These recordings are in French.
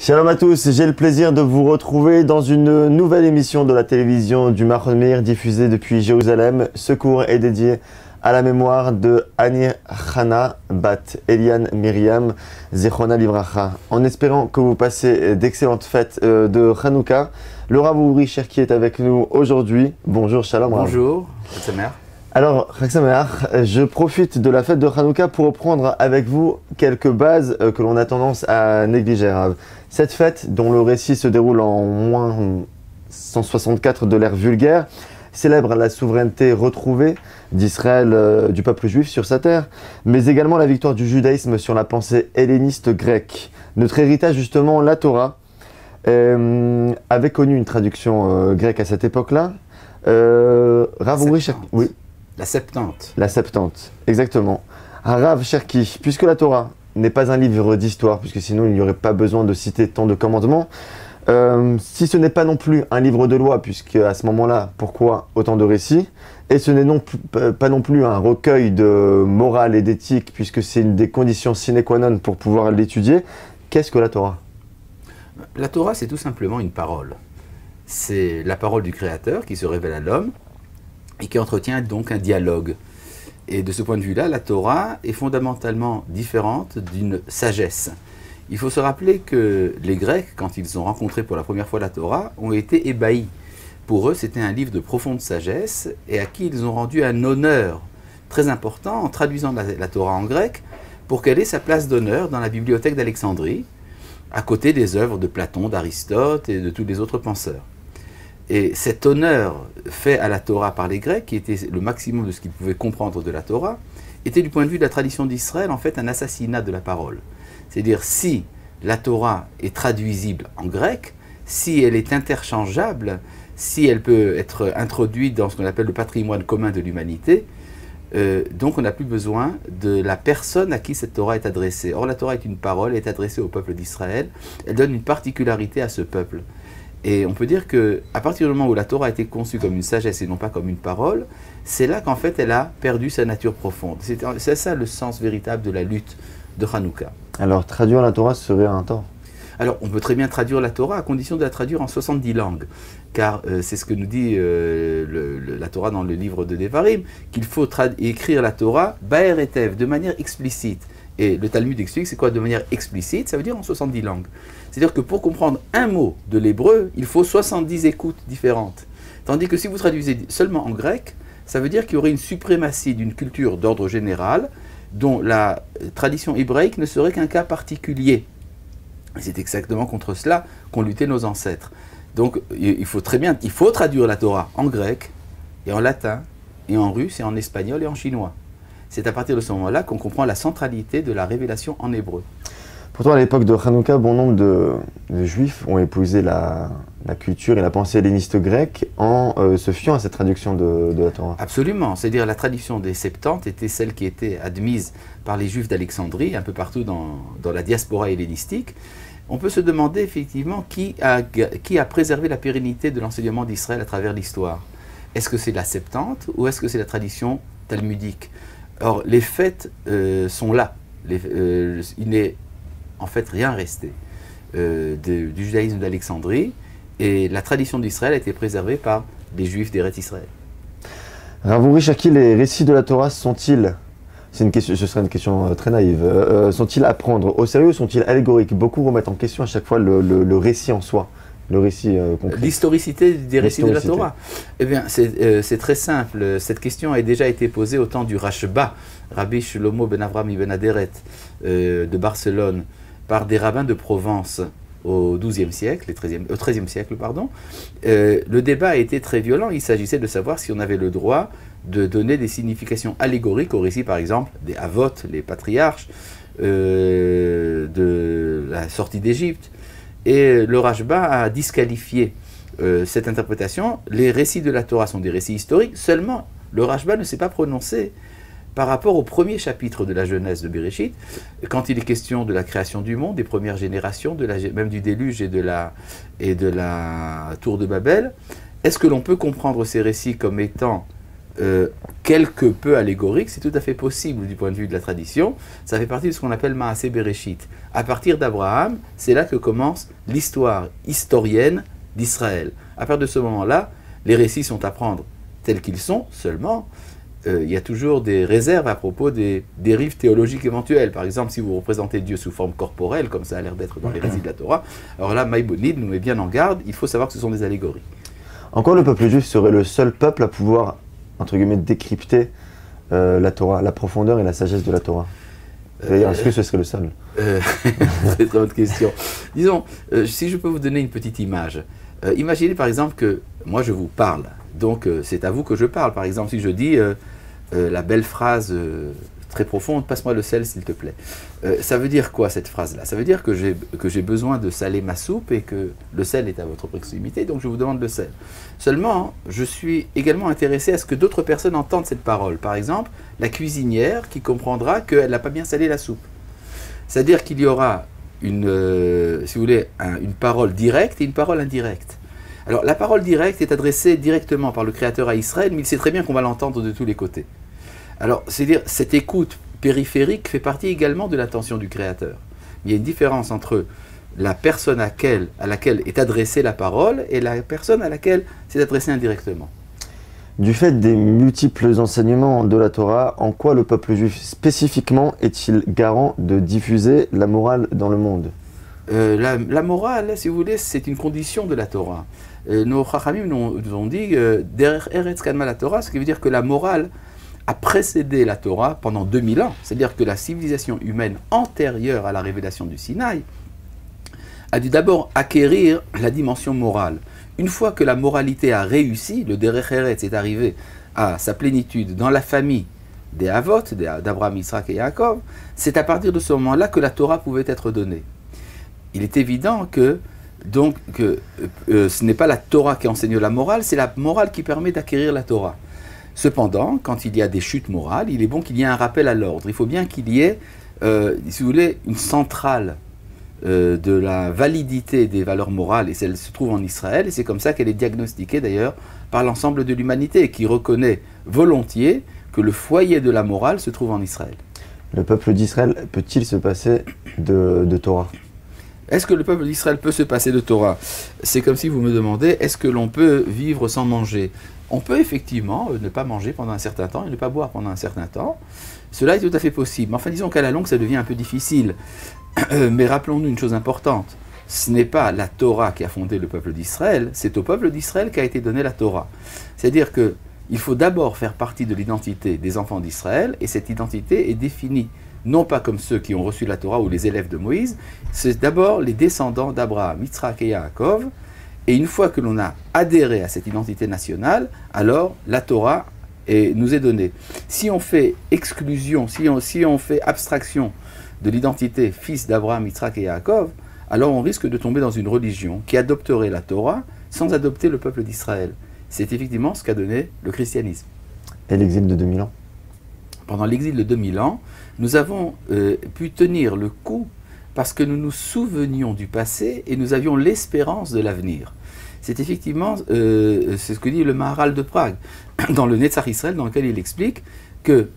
Shalom à tous, j'ai le plaisir de vous retrouver dans une nouvelle émission de la télévision du Machon Meir diffusée depuis Jérusalem. Ce cours est dédié à la mémoire de Ani Chana Bat Elian Miriam Zechona Livracha. En espérant que vous passez d'excellentes fêtes de Hanouka, le Rav Uri Cherki est avec nous aujourd'hui. Bonjour, Shalom. Bonjour, Samer. Alors, Chag Sameach, je profite de la fête de Hanouka pour reprendre avec vous quelques bases que l'on a tendance à négliger, Rav. Cette fête, dont le récit se déroule en moins 164 de l'ère vulgaire, célèbre la souveraineté retrouvée d'Israël, du peuple juif sur sa terre, mais également la victoire du judaïsme sur la pensée helléniste grecque. Notre héritage, justement, la Torah, avait connu une traduction grecque à cette époque-là. Rav Uri Cherki, oui. La Septante. La Septante, exactement. Rav Cherki, puisque la Torah n'est pas un livre d'histoire, puisque sinon il n'y aurait pas besoin de citer tant de commandements, si ce n'est pas non plus un livre de loi, puisque à ce moment-là, pourquoi autant de récits? Et ce n'est pas non plus un recueil de morale et d'éthique, puisque c'est une des conditions sine qua non pour pouvoir l'étudier. Qu'est-ce que la Torah? La Torah, c'est tout simplement une parole. C'est la parole du Créateur qui se révèle à l'homme et qui entretient donc un dialogue. Et de ce point de vue-là, la Torah est fondamentalement différente d'une sagesse. Il faut se rappeler que les Grecs, quand ils ont rencontré pour la première fois la Torah, ont été ébahis. Pour eux, c'était un livre de profonde sagesse et à qui ils ont rendu un honneur très important en traduisant la Torah en grec pour qu'elle ait sa place d'honneur dans la bibliothèque d'Alexandrie, à côté des œuvres de Platon, d'Aristote et de tous les autres penseurs. Et cet honneur fait à la Torah par les Grecs, qui était le maximum de ce qu'ils pouvaient comprendre de la Torah, était du point de vue de la tradition d'Israël en fait un assassinat de la parole. C'est-à-dire si la Torah est traduisible en grec, si elle est interchangeable, si elle peut être introduite dans ce qu'on appelle le patrimoine commun de l'humanité, donc on n'a plus besoin de la personne à qui cette Torah est adressée. Or la Torah est une parole, elle est adressée au peuple d'Israël, elle donne une particularité à ce peuple. Et on peut dire qu'à partir du moment où la Torah a été conçue comme une sagesse et non pas comme une parole, c'est là qu'en fait elle a perdu sa nature profonde. C'est ça le sens véritable de la lutte de Hanouka. Alors, traduire la Torah serait un tort? Alors, on peut très bien traduire la Torah à condition de la traduire en 70 langues. Car c'est ce que nous dit la Torah dans le livre de Devarim, qu'il faut écrire la Torah Ba'er Etev, de manière explicite. Et le Talmud explique c'est quoi de manière explicite, ça veut dire en 70 langues. C'est-à-dire que pour comprendre un mot de l'hébreu, il faut 70 écoutes différentes. Tandis que si vous traduisez seulement en grec, ça veut dire qu'il y aurait une suprématie d'une culture d'ordre général dont la tradition hébraïque ne serait qu'un cas particulier. Et c'est exactement contre cela qu'ont lutté nos ancêtres. Donc il faut traduire la Torah en grec et en latin et en russe et en espagnol et en chinois. C'est à partir de ce moment-là qu'on comprend la centralité de la révélation en hébreu. Pourtant, à l'époque de Hanouka, bon nombre de Juifs ont épousé la culture et la pensée helléniste grecque en se fiant à cette traduction de la Torah. Absolument. C'est-à-dire la tradition des Septante était celle qui était admise par les Juifs d'Alexandrie, un peu partout dans la diaspora hellénistique. On peut se demander effectivement qui a préservé la pérennité de l'enseignement d'Israël à travers l'histoire. Est-ce que c'est la Septante ou est-ce que c'est la tradition talmudique? Or, les faits sont là. Il n'est en fait rien resté du judaïsme d'Alexandrie et la tradition d'Israël a été préservée par les Juifs d'Eretz Israël. Rav Uri Cherki, les récits de la Torah sont-ils, ce serait une question très naïve, sont-ils à prendre au sérieux ou sont-ils allégoriques? Beaucoup remettent en question à chaque fois le récit en soi. Le récit concret. L'historicité des récits de la Torah. Eh bien, c'est très simple. Cette question a déjà été posée au temps du Rashba, Rabbi Shlomo ben Avram ibn Aderet de Barcelone, par des rabbins de Provence au XIIe siècle, au XIIIe siècle, pardon. Le débat a été très violent. Il s'agissait de savoir si on avait le droit de donner des significations allégoriques au récit, par exemple, des Avot, les patriarches, de la sortie d'Égypte. Et le Rashba a disqualifié cette interprétation. Les récits de la Torah sont des récits historiques, seulement le Rashba ne s'est pas prononcé par rapport au premier chapitre de la Genèse de Bereshit, quand il est question de la création du monde, des premières générations, même du déluge et de la tour de Babel. Est-ce que l'on peut comprendre ces récits comme étant quelque peu allégorique, c'est tout à fait possible du point de vue de la tradition. Ça fait partie de ce qu'on appelle Maaseh Bereshit. À partir d'Abraham, c'est là que commence l'histoire historienne d'Israël. À partir de ce moment-là, les récits sont à prendre tels qu'ils sont, seulement il y a toujours des réserves à propos des dérives théologiques éventuelles. Par exemple, si vous représentez Dieu sous forme corporelle, comme ça a l'air d'être dans les récits de la Torah, alors là, Maïmonide nous met bien en garde, il faut savoir que ce sont des allégories. En quoi le peuple juif serait le seul peuple à pouvoir, entre guillemets, décrypter la Torah, la profondeur et la sagesse de la Torah? C'est-à-dire, est-ce que ce serait le seul? C'est une très bonne question. Disons, si je peux vous donner une petite image. Imaginez par exemple que moi je vous parle, donc c'est à vous que je parle. Par exemple, si je dis la belle phrase très profonde, passe-moi le sel s'il te plaît. Ça veut dire quoi cette phrase-là? Ça veut dire que j'ai besoin de saler ma soupe et que le sel est à votre proximité, donc je vous demande le sel. Seulement, je suis également intéressé à ce que d'autres personnes entendent cette parole. Par exemple, la cuisinière qui comprendra qu'elle n'a pas bien salé la soupe. C'est-à-dire qu'il y aura si vous voulez, une parole directe et une parole indirecte. Alors, la parole directe est adressée directement par le Créateur à Israël, mais il sait très bien qu'on va l'entendre de tous les côtés. Alors, c'est-à-dire, cette écoute périphérique fait partie également de l'intention du Créateur. Il y a une différence entre la personne à laquelle est adressée la parole et la personne à laquelle c'est adressé indirectement. Du fait des multiples enseignements de la Torah, en quoi le peuple juif spécifiquement est-il garant de diffuser la morale dans le monde? La morale, si vous voulez, c'est une condition de la Torah. Nos Chachamim nous ont dit derrière Eretz Kadma la Torah, ce qui veut dire que la morale a précédé la Torah pendant 2000 ans. C'est-à-dire que la civilisation humaine antérieure à la révélation du Sinaï a dû d'abord acquérir la dimension morale. Une fois que la moralité a réussi, le Derech Eretz est arrivé à sa plénitude dans la famille des Avot, d'Abraham, Yitzhak et Yaakov, c'est à partir de ce moment-là que la Torah pouvait être donnée. Il est évident que ce n'est pas la Torah qui enseigne la morale, c'est la morale qui permet d'acquérir la Torah. Cependant, quand il y a des chutes morales, il est bon qu'il y ait un rappel à l'ordre. Il faut bien qu'il y ait, si vous voulez, une centrale de la validité des valeurs morales, et elle se trouve en Israël, et c'est comme ça qu'elle est diagnostiquée d'ailleurs par l'ensemble de l'humanité, qui reconnaît volontiers que le foyer de la morale se trouve en Israël. Le peuple d'Israël peut-il se passer de Torah? Est-ce que le peuple d'Israël peut se passer de Torah? C'est comme si vous me demandez, est-ce que l'on peut vivre sans manger? On peut effectivement ne pas manger pendant un certain temps et ne pas boire pendant un certain temps. Cela est tout à fait possible. Enfin, disons qu'à la longue, ça devient un peu difficile. Mais rappelons-nous une chose importante. Ce n'est pas la Torah qui a fondé le peuple d'Israël, c'est au peuple d'Israël qu'a été donnée la Torah. C'est-à-dire qu'il faut d'abord faire partie de l'identité des enfants d'Israël, et cette identité est définie non pas comme ceux qui ont reçu la Torah ou les élèves de Moïse, c'est d'abord les descendants d'Abraham, Yitzhak et Yaakov, et une fois que l'on a adhéré à cette identité nationale, alors la Torah nous est donnée. Si on fait exclusion, si on fait abstraction de l'identité fils d'Abraham, Yitzhak et Yaakov, alors on risque de tomber dans une religion qui adopterait la Torah sans adopter le peuple d'Israël. C'est effectivement ce qu'a donné le christianisme. Et l'exil de 2000 ans? Pendant l'exil de 2000 ans, nous avons pu tenir le coup parce que nous nous souvenions du passé et nous avions l'espérance de l'avenir. C'est effectivement c'est ce que dit le Maharal de Prague, dans le Netzach Israël, dans lequel il explique que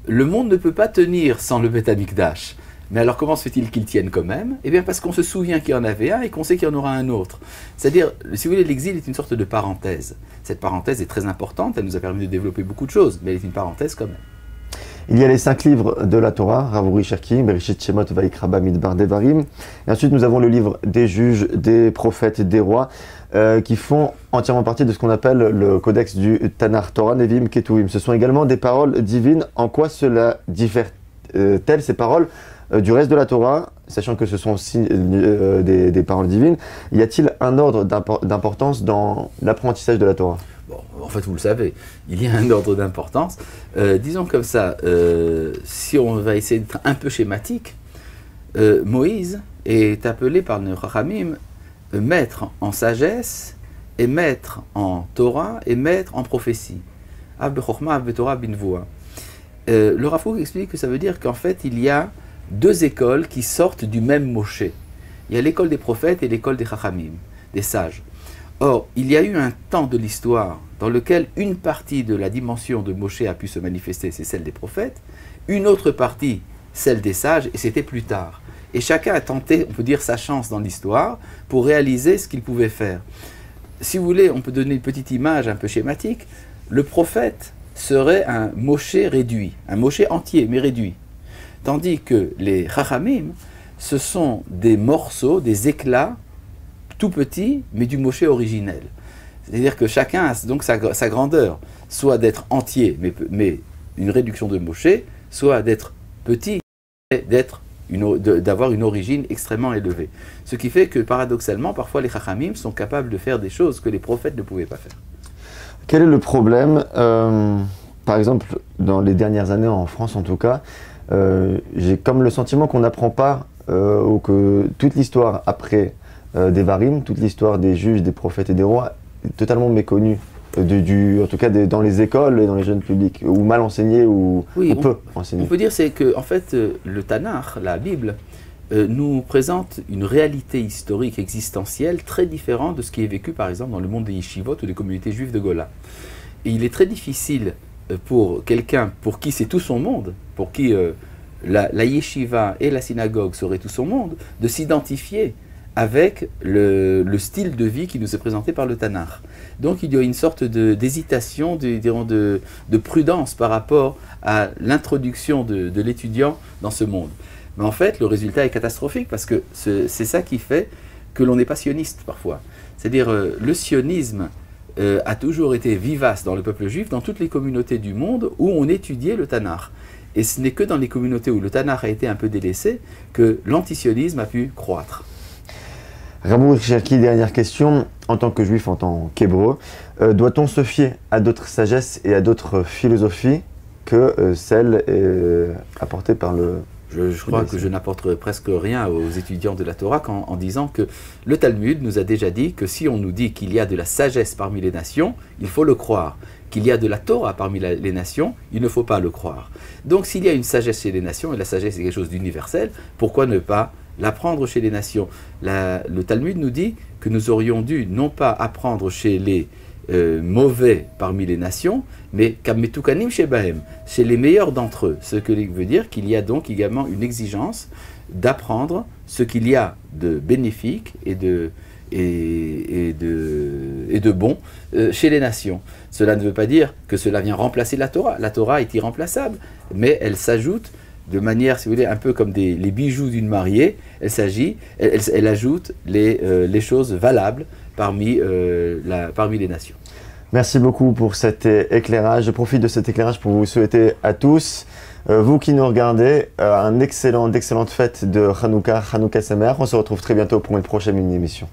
le monde ne peut pas tenir sans le Beth Amikdash. Mais alors comment se fait-il qu'il tienne quand même? Eh bien parce qu'on se souvient qu'il y en avait un et qu'on sait qu'il y en aura un autre. C'est-à-dire, si vous voulez, l'exil est une sorte de parenthèse. Cette parenthèse est très importante, elle nous a permis de développer beaucoup de choses, mais elle est une parenthèse quand même. Il y a les 5 livres de la Torah, Ravuri Cherki, Bereshit, Shemot, Vaikra, Bamidbar, Devarim. Et ensuite, nous avons le livre des juges, des prophètes, des rois, qui font entièrement partie de ce qu'on appelle le codex du Tanakh, Torah, Nevim, Ketuvim. Ce sont également des paroles divines. En quoi cela diffère-t-elle, ces paroles, du reste de la Torah, sachant que ce sont aussi des paroles divines? Y a-t-il un ordre d'importance dans l'apprentissage de la Torah? Bon, en fait, vous le savez, il y a un ordre d'importance. Disons comme ça, si on va essayer d'être un peu schématique, Moïse est appelé par nos Chachamim maître en sagesse, et maître en Torah, et maître en prophétie. Av bechokma, av betorah, binvoa. Le Rav Kook explique que ça veut dire qu'en fait, il y a deux écoles qui sortent du même Moshe. Il y a l'école des prophètes et l'école des Chachamim, des sages. Or, il y a eu un temps de l'histoire dans lequel une partie de la dimension de Moshe a pu se manifester, c'est celle des prophètes, une autre partie, celle des sages, et c'était plus tard. Et chacun a tenté, on peut dire, sa chance dans l'histoire pour réaliser ce qu'il pouvait faire. Si vous voulez, on peut donner une petite image un peu schématique. Le prophète serait un Moshe réduit, un Moshe entier, mais réduit. Tandis que les Chachamim, ce sont des morceaux, des éclats, tout petits, mais du Moshe originel. C'est-à-dire que chacun a donc sa grandeur, soit d'être entier, mais une réduction de Moshe, soit d'être petit, mais d'avoir une origine extrêmement élevée. Ce qui fait que, paradoxalement, parfois les Chachamim sont capables de faire des choses que les prophètes ne pouvaient pas faire. Quel est le problème, par exemple, dans les dernières années, en France en tout cas, j'ai comme le sentiment qu'on n'apprend pas, ou que toute l'histoire après des Varim, toute l'histoire des juges, des prophètes et des rois, est totalement méconnue. En tout cas dans les écoles et dans les jeunes publics, ou mal enseignée, ou oui, on peut enseigner. On peut dire c'est que en fait, le Tanakh, la Bible, nous présente une réalité historique existentielle très différente de ce qui est vécu par exemple dans le monde des yeshivot ou des communautés juives de Gola. Et il est très difficile pour quelqu'un pour qui c'est tout son monde, pour qui la yeshiva et la synagogue seraient tout son monde, de s'identifier avec le style de vie qui nous est présenté par le Tanakh. Donc il y a une sorte d'hésitation, de prudence par rapport à l'introduction de l'étudiant dans ce monde. Mais en fait, le résultat est catastrophique parce que c'est ça qui fait que l'on n'est pas sioniste parfois. C'est-à-dire le sionisme a toujours été vivace dans le peuple juif, dans toutes les communautés du monde où on étudiait le Tanakh. Et ce n'est que dans les communautés où le Tanakh a été un peu délaissé que l'antisionisme a pu croître. Rabbi Cherki, dernière question. En tant que juif, en tant qu'hébreu, doit-on se fier à d'autres sagesses et à d'autres philosophies que celles apportées par le... Je crois que je n'apporterai presque rien aux étudiants de la Torah en disant que le Talmud nous a déjà dit que si on nous dit qu'il y a de la sagesse parmi les nations, il faut le croire. Qu'il y a de la Torah parmi les nations, il ne faut pas le croire. Donc s'il y a une sagesse chez les nations, et la sagesse est quelque chose d'universel, pourquoi ne pas l'apprendre chez les nations? Le Talmud nous dit que nous aurions dû non pas apprendre chez les mauvais parmi les nations, mais kametukanim shebahem, chez les meilleurs d'entre eux. Ce que veut dire qu'il y a donc également une exigence d'apprendre ce qu'il y a de bénéfique et de bon chez les nations. Cela ne veut pas dire que cela vient remplacer la Torah. La Torah est irremplaçable, mais elle s'ajoute de manière, si vous voulez, un peu comme les bijoux d'une mariée. Elle ajoute les choses valables parmi les nations. Merci beaucoup pour cet éclairage. Je profite de cet éclairage pour vous souhaiter à tous, vous qui nous regardez, d'excellentes fêtes de Hanouka Sameach. On se retrouve très bientôt pour une prochaine émission.